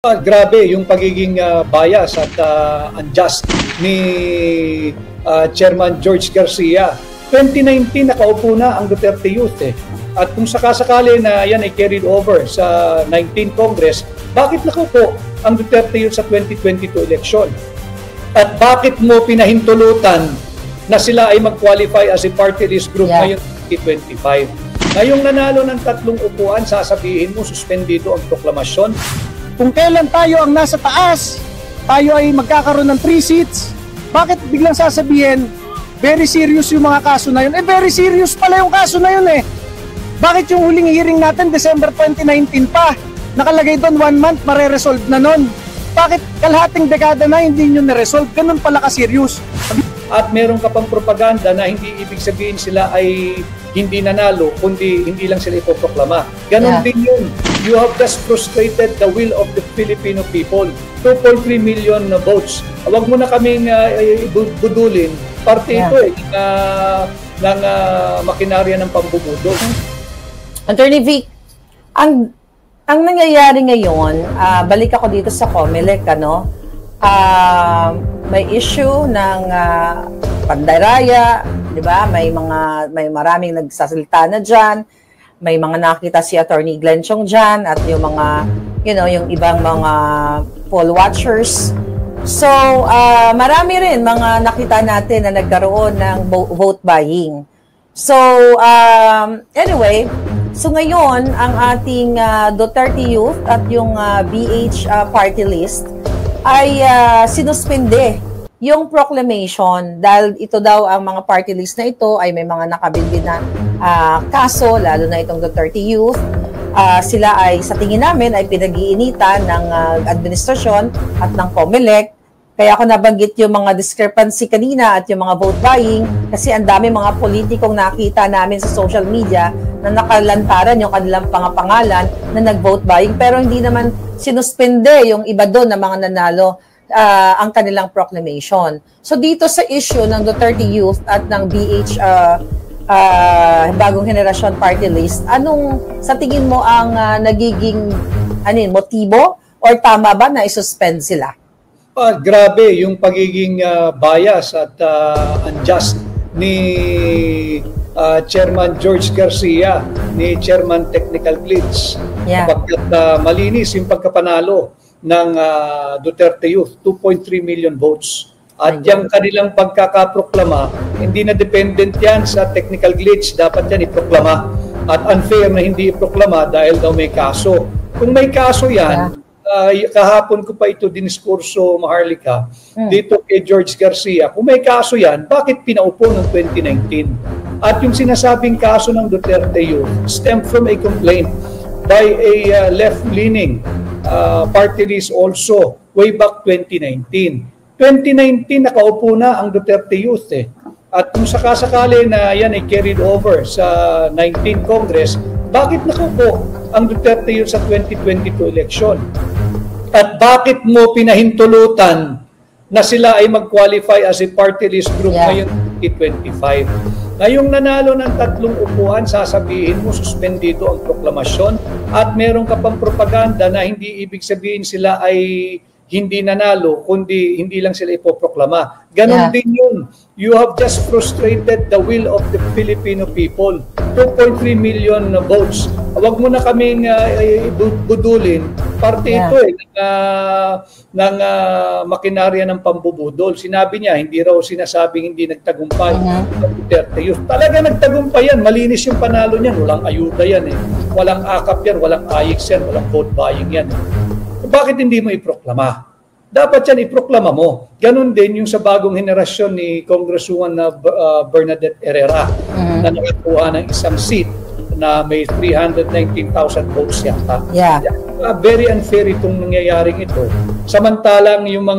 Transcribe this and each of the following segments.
Grabe yung pagiging bias at unjust ni Chairman George Garcia. 2019 nakaupo na ang Duterte Youth At kung sakasakali na yan ay carried over sa 19 Congress, bakit nakaupo ang Duterte Youth sa 2022 election? At bakit mo pinahintulutan na sila ay mag-qualify as a party list group ngayong 2025? Ngayong nanalo ng 3 upuan, sasabihin mo suspendido ang proklamasyon? Kung kailan tayo ang nasa taas, tayo ay magkakaroon ng 3 seats, bakit biglang sasabihin, very serious yung mga kaso na yun? Very serious pala yung kaso na yun Bakit yung huling hearing natin, December 2019 pa, nakalagay doon 1 month, mare-resolve na nun? Bakit kalahating dekada na hindi nyo na-resolve? Ganun pala ka-serious. At meron ka pang propaganda na hindi ibig sabihin sila ay hindi nanalo, kundi hindi lang sila ipoproklama. Ganon din yun. You have just frustrated the will of the Filipino people. 2.3 million votes. Huwag mo na kaming budulin. Parte ito ng makinarya ng pambubudol. Attorney Vic, ang nangyayari ngayon, balik ako dito sa COMELEC, may issue ng pandaraya, di ba? May maraming nagsasalita na diyan. May mga nakita si Attorney Glenn Chong diyan at yung mga yung ibang mga poll watchers. So, marami rin mga nakita natin na nagkaroon ng vote buying. So, anyway, so ngayon ang ating Duterte Youth at yung BH party list ay sinuspende yung proclamation dahil ito daw ang mga party list na ito ay may mga nakabindi na kaso, lalo na itong Duterte Youth. Sila ay sa tingin namin ay pinag-iinitan ng administrasyon at ng COMELEC. Kaya ako nabanggit yung mga discrepancy kanina at yung mga vote buying kasi ang dami mga politikong nakita namin sa social media na nakalantaran yung kanilang pangalan na nag-vote buying pero hindi naman sinuspende yung iba doon na mga nanalo ang kanilang proclamation. So dito sa issue ng Duterte Youth at ng BH Bagong Henerasyon Party List, anong sa tingin mo ang nagiging motibo or tama ba na isuspend sila? Grabe yung pagiging bias at unjust ni Chairman George Garcia, ni Chairman Technical Glitch. Kapagkat malinis yung pagkapanalo ng Duterte Youth, 2.3 million votes. At yung kanilang pagkakaproklama, hindi na dependent yan sa technical glitch, dapat yan iproklama. At unfair na hindi iproklama dahil daw may kaso. Kung may kaso yan, kahapon ko pa ito diniskurso, Maharlika, dito kay George Garcia. Kung may kaso yan, bakit pinaupo ng 2019? At yung sinasabing kaso ng Duterte Youth stemmed from a complaint by a left-leaning party list also way back 2019. 2019 nakaupo na ang Duterte Youth At kung sakasakali na yan ay carried over sa 19 Congress, bakit nakaupo ang Duterte Youth sa 2022 election? At bakit mo pinahintulutan na sila ay mag-qualify as a party list group ngayong 2025? Ngayong nanalo ng 3 upuan, sasabihin mo suspendido ang proklamasyon at meron ka pang propaganda na hindi ibig sabihin sila ay hindi nanalo, kundi hindi lang sila ipoproklama. Ganon din yun. You have just frustrated the will of the Filipino people. 2.3 million votes. Huwag mo na kaming budulin. Parte ito ng makinarya ng pambubudol. Sinabi niya, hindi raw sinasabing hindi nagtagumpay ang Duterte Youth. Talaga nagtagumpay yan. Malinis yung panalo niyan. Walang ayuda yan Walang akap yan, walang ayix yan, walang vote buying yan Bakit hindi mo iproklama? Dapat yan iproklama mo. Ganon din yung sa bagong henerasyon ni Congresswoman Bernadette Herrera na nakakuha ng isang seat na may 319,000 votes yata. Very unfair itong nangyayaring ito. Samantalang yung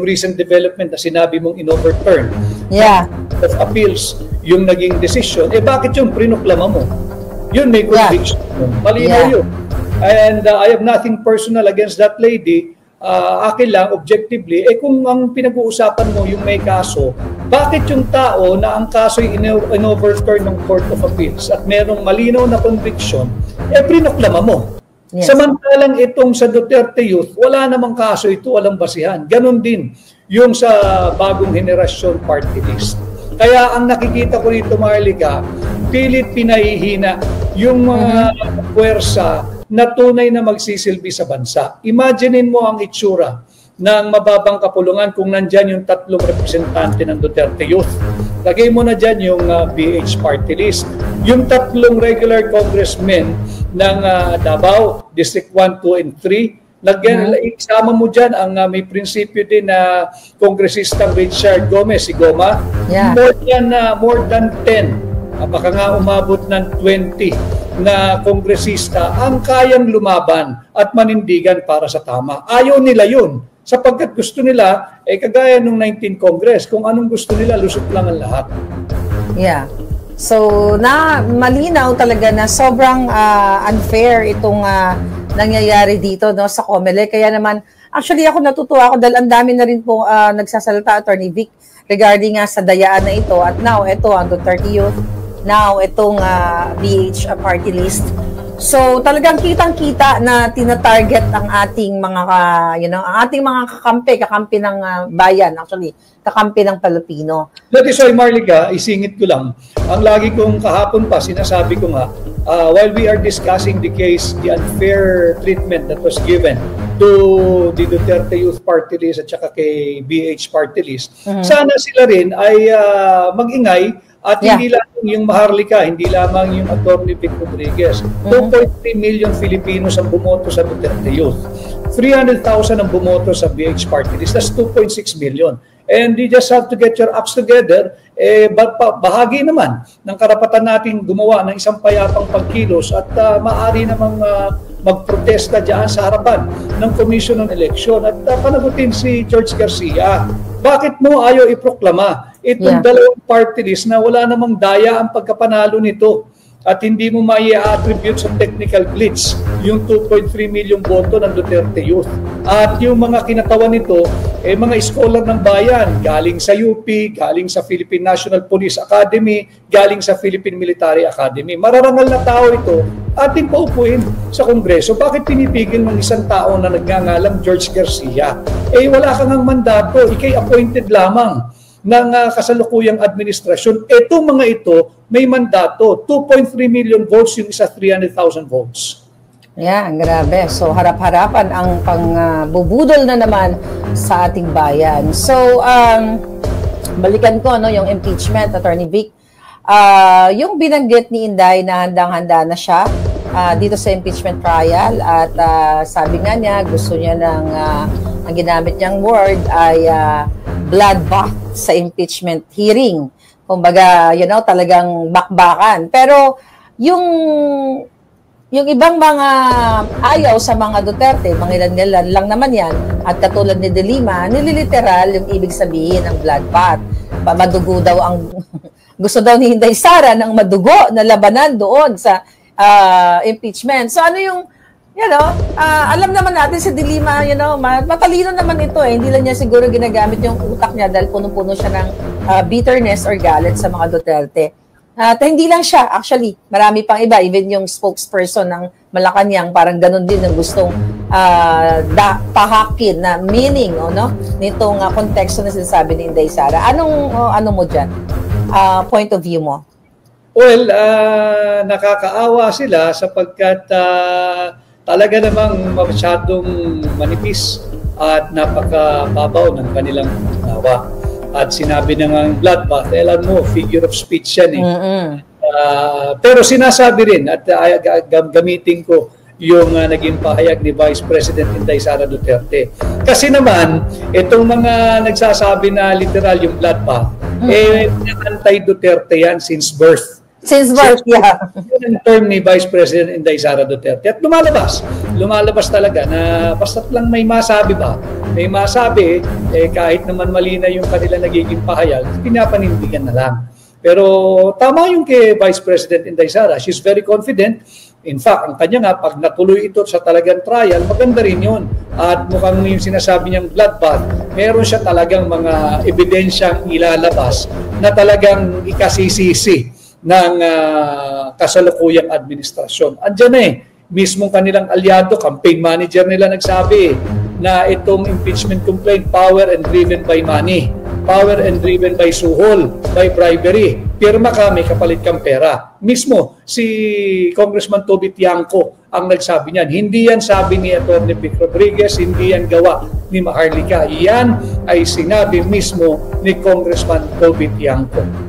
recent development na sinabi mong in-overturn of appeals, yung naging decision, bakit yung prinoklama mo? Yun may conviction. Malinaw yun. And I have nothing personal against that lady. Akin lang, objectively, kung ang pinag-uusapan mo yung may kaso, bakit yung tao na ang kaso ay in-overturn ng Court of Appeals at merong malinaw na conviction, prinoklama mo? Yes. Samantalang itong sa Duterte Youth, wala namang kaso ito, walang basihan. Ganon din yung sa bagong henerasyon party list. Kaya ang nakikita ko rito, Marlica, pilit pinahihina yung mga puwersa na tunay na magsisilbi sa bansa. Imaginein mo ang itsura ng mababang kapulungan kung nandyan yung 3 representante ng Duterte Youth. Lagay mo na dyan yung BH party list. Yung 3 regular congressmen ng Davao, District 1, 2, and 3. Isama mo dyan ang may prinsipyo din na Kongresista Richard Gomez, si Goma. Yeah. More than 10, baka nga umabot ng 20 na kongresista ang kayang lumaban at manindigan para sa tama. Ayaw nila yun. Sapagkat gusto nila, kagaya nung 19 Congress, kung anong gusto nila, lusot lang ang lahat. Yeah. So, malinaw talaga na sobrang unfair itong nangyayari dito, no, sa COMELEC. Kaya naman, actually ako natutuwa ako dahil ang dami na rin po nagsasalita, Attorney Vic, regarding sa dayaan na ito. At now, ito ang Duterte Youth. Now, itong BH party list. So, talagang kitang-kita na tina-target ang ating mga ang ating mga kakampi ng bayan, actually, kakampi ng Pilipino. That is why, Marlica, isingit ko lang. Ang lagi kong kahapon pa, sinasabi ko nga, while we are discussing the case, the unfair treatment that was given to the Duterte Youth Party List at saka kay BH Party List, sana sila rin ay mag-ingay at hindi lamang yung Maharlika, hindi lamang yung Atty. Vic Rodriguez. 2.3 million Filipinos ang bumoto sa Duterte Youth. 300,000 ang bumoto sa BH Party List. That's 2.6 million. And you just have to get your acts together. Bahagi naman ng karapatan natin gumawa ng isang payapang pagkilos at maaari namang magprotesta dyan sa harapan ng Commission on Election at panagutin si George Garcia. Bakit mo ayaw iproklama itong dalawang party list na wala namang daya ang pagkapanalo nito at hindi mo mai-attribute sa technical glitch yung 2.3 million boto ng Duterte Youth. At yung mga kinatawan nito, mga scholar ng bayan, galing sa UP, galing sa Philippine National Police Academy, galing sa Philippine Military Academy. Mararangal na tao ito, ating paupuin sa Kongreso. Bakit pinipigil ng isang tao na nagngangalang George Garcia? Wala kang ang mandato, ikay appointed lamang ng kasalukuyang administrasyon. Itong mga ito, may mandato. 2.3 million votes, yung isa 300,000 votes. Yeah, grabe. So, harap-harapan ang pangbubudol na naman sa ating bayan. So, balikan ko yung impeachment, Attorney Vic. Yung binanggit ni Inday na handang-handa na siya dito sa impeachment trial at sabi nga niya, gusto niya ang ginamit niyang word ay bloodbath sa impeachment hearing. Kumbaga, talagang bakbakan. Pero yung ibang mga ayaw sa mga Duterte, mga ilan lang naman yan, at katulad ni De Lima, nililiteral yung ibig sabihin ng bloodbath. Madugo daw ang gusto daw ni Inday Sara ng madugo na labanan doon sa impeachment. So ano yung alam naman natin si De Lima, matalino naman ito Hindi lang niya siguro ginagamit yung utak niya dahil punong-puno siya ng bitterness or galit sa mga Duterte. At hindi lang siya, actually, marami pang iba, even yung spokesperson ng Malacanang, parang ganun din ang gustong pahakin na meaning, nitong konteksto na sinasabi ni Inday Sara. Ano mo dyan? Point of view mo? Well, nakakaawa sila sapagkat talaga namang masyadong manipis at napakababaw ng kanilang nawa. At sinabi na nga bloodbath, alam mo, figure of speech yan pero sinasabi rin at gamitin ko yung naging pahayag ni Vice President Inday Sara Duterte. Kasi naman, itong mga nagsasabi na literal yung bloodbath, anti-Duterte yan since birth. Since birth, yeah. Yung term ni Vice President Inday Sara Duterte. At lumalabas talaga na basta't lang may masabi ba, may masabi, kahit naman mali na yung kanila nagiging pahayag, pinapanindigan na lang. Pero tama yung kay Vice President Inday Sara. She's very confident. In fact, ang kanya nga, pag natuloy ito sa talagang trial, maganda rin yun. At mukhang yung sinasabi niyang bloodbath, meron siya talagang mga ebidensyang ilalabas na talagang ikasisisi ng kasalukuyang administrasyon. Andiyan Mismong kanilang aliado, campaign manager nila nagsabi na itong impeachment complaint, power and driven by money, power and driven by suhol, by bribery. Pirma ka, may kapalit kang pera. Mismo, si Congressman Toby Tiangco ang nagsabi niyan. Hindi yan sabi ni Atty. Vic Rodriguez, hindi yan gawa ni Maharlika. Yan ay sinabi mismo ni Congressman Toby Tiangco.